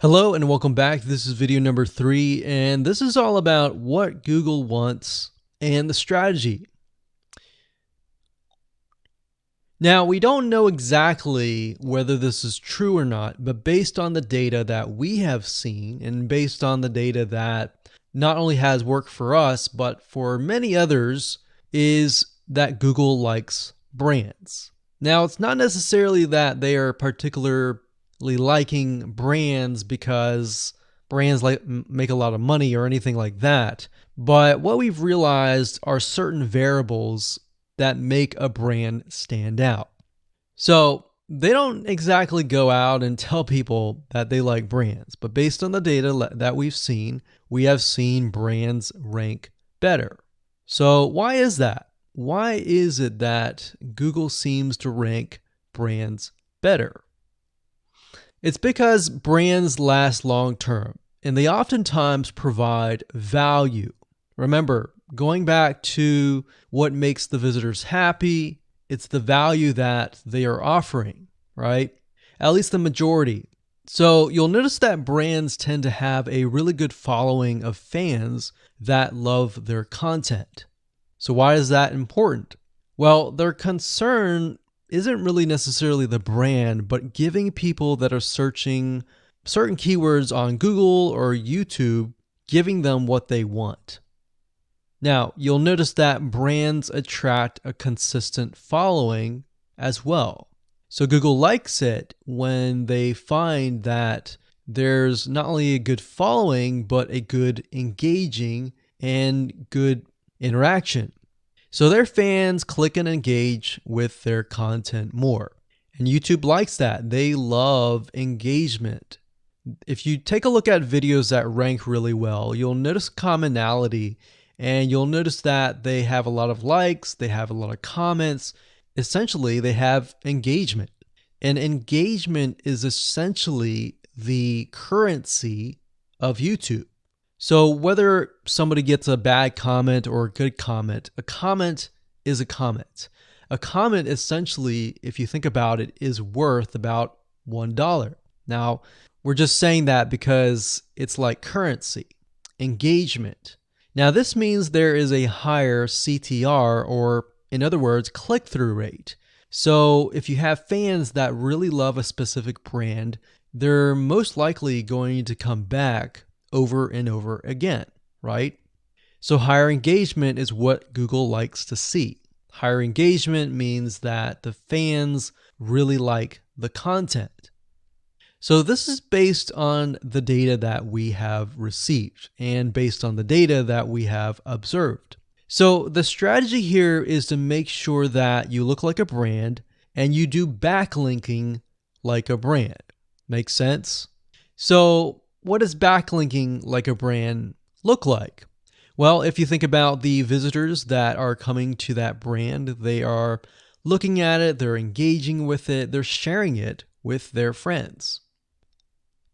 Hello and welcome back. This is video number 3, and this is all about what Google wants and the strategy. Now, we don't know exactly whether this is true or not, but based on the data that we have seen and based on the data that not only has worked for us, but for many others, is that Google likes brands. Now, it's not necessarily that they are particularly liking brands because brands make a lot of money or anything like that. But what we've realized are certain variables that make a brand stand out. So they don't exactly go out and tell people that they like brands, but based on the data that we've seen, we have seen brands rank better. So why is that? Why is it that Google seems to rank brands better? It's because brands last long term, and they oftentimes provide value. Remember, going back to what makes the visitors happy, it's the value that they are offering, right? At least the majority. So you'll notice that brands tend to have a really good following of fans that love their content. So why is that important? Well, their concern isn't really necessarily the brand, but giving people that are searching certain keywords on Google or YouTube, giving them what they want. Now, you'll notice that brands attract a consistent following as well. So Google likes it when they find that there's not only a good following, but a good engaging and good interaction. So their fans click and engage with their content more. And YouTube likes that. They love engagement. If you take a look at videos that rank really well, you'll notice commonality, and you'll notice that they have a lot of likes, they have a lot of comments. Essentially, they have engagement. And engagement is essentially the currency of YouTube. So whether somebody gets a bad comment or a good comment, a comment is a comment. A comment essentially, if you think about it, is worth about $1. Now, we're just saying that because it's like currency, engagement. Now, this means there is a higher CTR, or in other words, click-through rate. So if you have fans that really love a specific brand, they're most likely going to come back over and over again, right? So higher engagement is what Google likes to see. Higher engagement means that the fans really like the content. So this is based on the data that we have received and based on the data that we have observed. So the strategy here is to make sure that you look like a brand and you do backlinking like a brand. Make sense? So what does backlinking like a brand look like? Well, if you think about the visitors that are coming to that brand, they are looking at it, they're engaging with it, they're sharing it with their friends.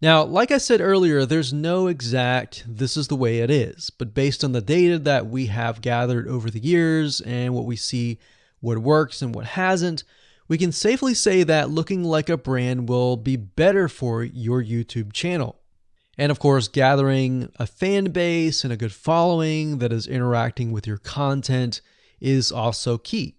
Now, like I said earlier, there's no exact this is the way it is, but based on the data that we have gathered over the years and what we see, what works and what hasn't, we can safely say that looking like a brand will be better for your YouTube channel. And of course, gathering a fan base and a good following that is interacting with your content is also key.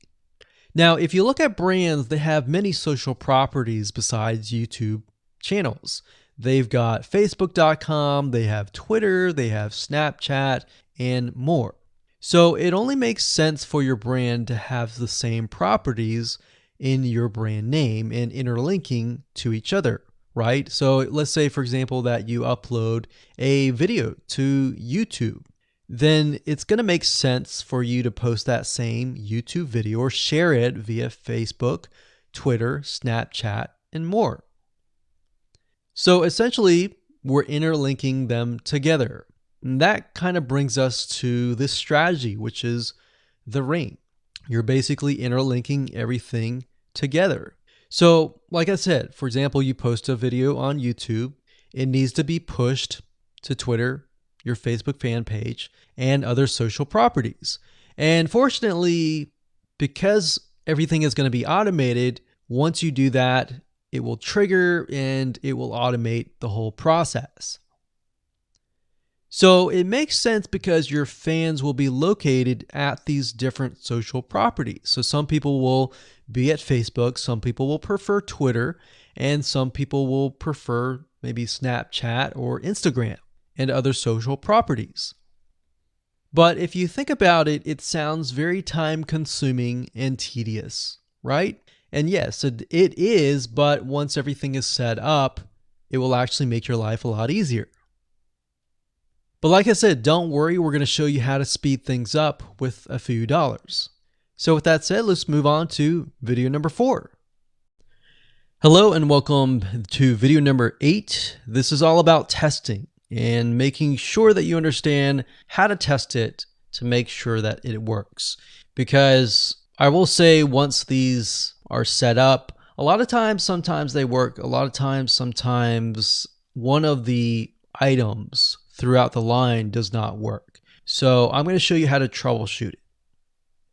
Now, if you look at brands, they have many social properties besides YouTube channels. They've got Facebook.com, they have Twitter, they have Snapchat, and more. So it only makes sense for your brand to have the same properties in your brand name and interlinking to each other, right? So let's say, for example, that you upload a video to YouTube. Then it's going to make sense for you to post that same YouTube video or share it via Facebook, Twitter, Snapchat, and more. So essentially, we're interlinking them together. And that kind of brings us to this strategy, which is the ring. You're basically interlinking everything together. So like I said, for example, you post a video on YouTube, it needs to be pushed to Twitter, your Facebook fan page, and other social properties. And fortunately, because everything is going to be automated, once you do that, it will trigger and it will automate the whole process. So it makes sense because your fans will be located at these different social properties. So some people will be at Facebook, some people will prefer Twitter, and some people will prefer maybe Snapchat or Instagram and other social properties. But if you think about it, it sounds very time consuming and tedious, right? And yes, it is, but once everything is set up, it will actually make your life a lot easier. But like I said, don't worry, we're going to show you how to speed things up with a few dollars. So with that said, let's move on to video number 4. Hello and welcome to video number 8. This is all about testing and making sure that you understand how to test it to make sure that it works. Because I will say once these are set up, a lot of times, sometimes they work. A lot of times, sometimes one of the items throughout the line does not work. So I'm going to show you how to troubleshoot it.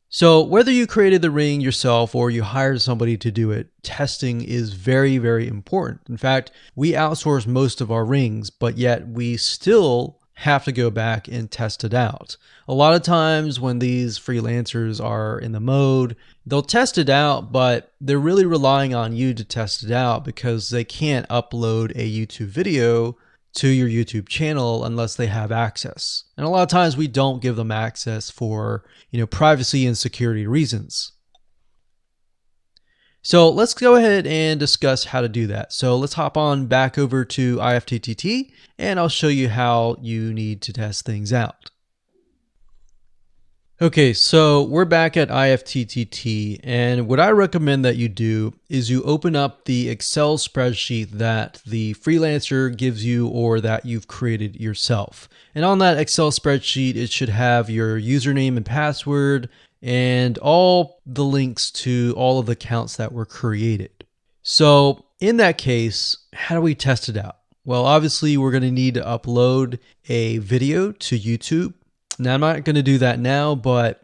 So whether you created the ring yourself or you hired somebody to do it, testing is very, very important. In fact, we outsource most of our rings, but yet we still have to go back and test it out. A lot of times when these freelancers are in the mode, they'll test it out, but they're really relying on you to test it out because they can't upload a YouTube video to your YouTube channel unless they have access. And a lot of times we don't give them access for, privacy and security reasons. So let's go ahead and discuss how to do that. So let's hop on back over to IFTTT and I'll show you how you need to test things out. Okay, so we're back at IFTTT, and what I recommend that you do is you open up the Excel spreadsheet that the freelancer gives you or that you've created yourself. And on that Excel spreadsheet, it should have your username and password and all the links to all of the accounts that were created. So in that case, how do we test it out? Well, obviously we're going to need to upload a video to YouTube. Now, I'm not going to do that now, but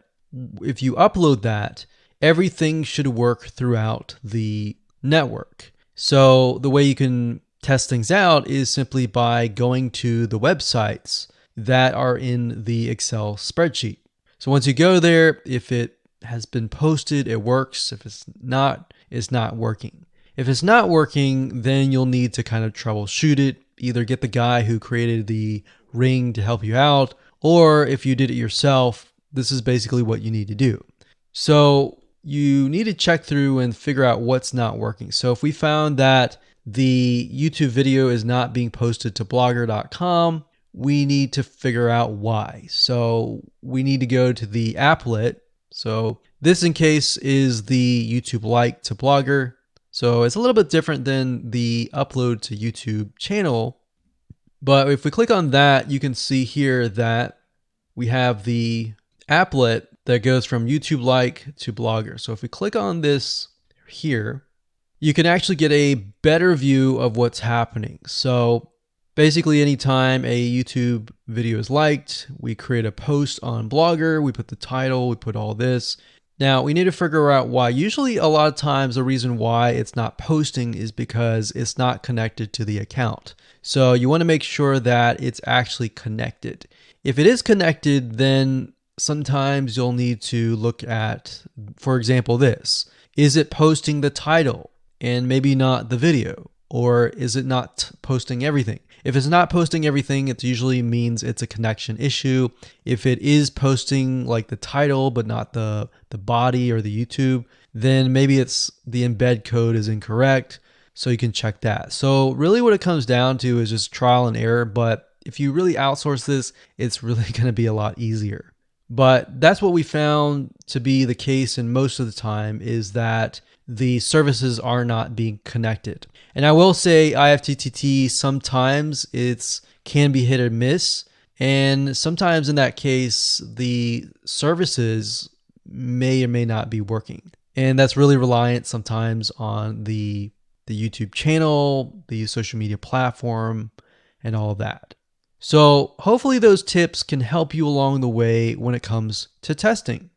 if you upload that, everything should work throughout the network. So the way you can test things out is simply by going to the websites that are in the Excel spreadsheet. So once you go there, if it has been posted, it works. If it's not working. If it's not working, then you'll need to kind of troubleshoot it. Either get the guy who created the ring to help you out, or if you did it yourself, this is basically what you need to do. So you need to check through and figure out what's not working. So if we found that the YouTube video is not being posted to blogger.com, we need to figure out why. So we need to go to the applet. So this in case is the YouTube like to Blogger. So it's a little bit different than the upload to YouTube channel. But if we click on that, you can see here that we have the applet that goes from YouTube like to Blogger. So if we click on this here, you can actually get a better view of what's happening. So basically anytime a YouTube video is liked, we create a post on Blogger, we put the title, we put all this. Now we need to figure out why. Usually a lot of times the reason why it's not posting is because it's not connected to the account. So you want to make sure that it's actually connected. If it is connected, then sometimes you'll need to look at, for example, this. Is it posting the title and maybe not the video? Or is it not posting everything? If it's not posting everything, it usually means it's a connection issue. If it is posting like the title but not the body or the YouTube, then maybe it's the embed code is incorrect. So you can check that. So really what it comes down to is just trial and error. But if you really outsource this, it's really going to be a lot easier. But that's what we found to be the case, and most of the time is that the services are not being connected. And I will say IFTTT, sometimes it's can be hit or miss. And sometimes in that case, the services may or may not be working. And that's really reliant sometimes on the YouTube channel, the social media platform, and all of that. So hopefully those tips can help you along the way when it comes to testing.